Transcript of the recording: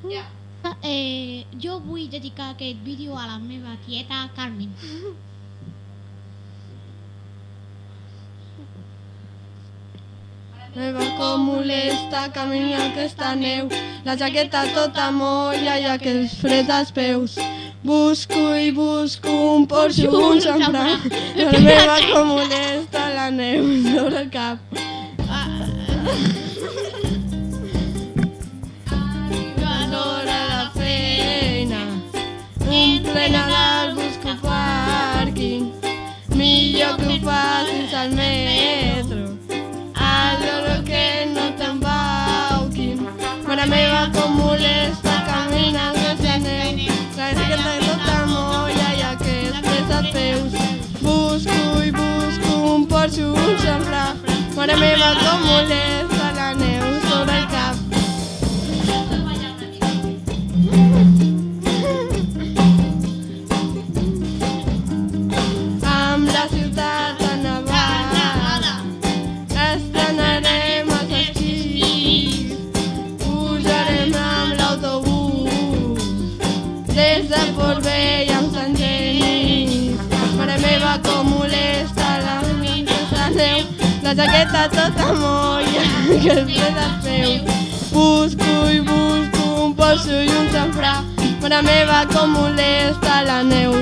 Jo vull dedicar aquest vídeo a la meva tieta Carmen. Meva com molesta caminar aquesta neu, la jaqueta tota molla i aquells freds als peus. Busco i busco un porxo, un xamfrà, la meva com molesta la neu sobre el cap. L'hora de feina, un ple Nadal busco pàrquing, millor que ho facin al metro. Allò que no t'embauquin. Mare meva com molesta caminar sense neu, la jaqueta tota molla i aquests freds als peus. Busco i busco un porxo, un xamfrà, mare meva com molesta la neu sobre el cap. Amb la ciutat nevada estrenarem els esquís, pujarem amb l'autobús des de Port Vell amb Sant Genís. Mare meva com molesta la neu, la jaqueta tota molla que es ve dels peus. Busco i busco un porxo i un xamfrà, mare meva com molesta la neu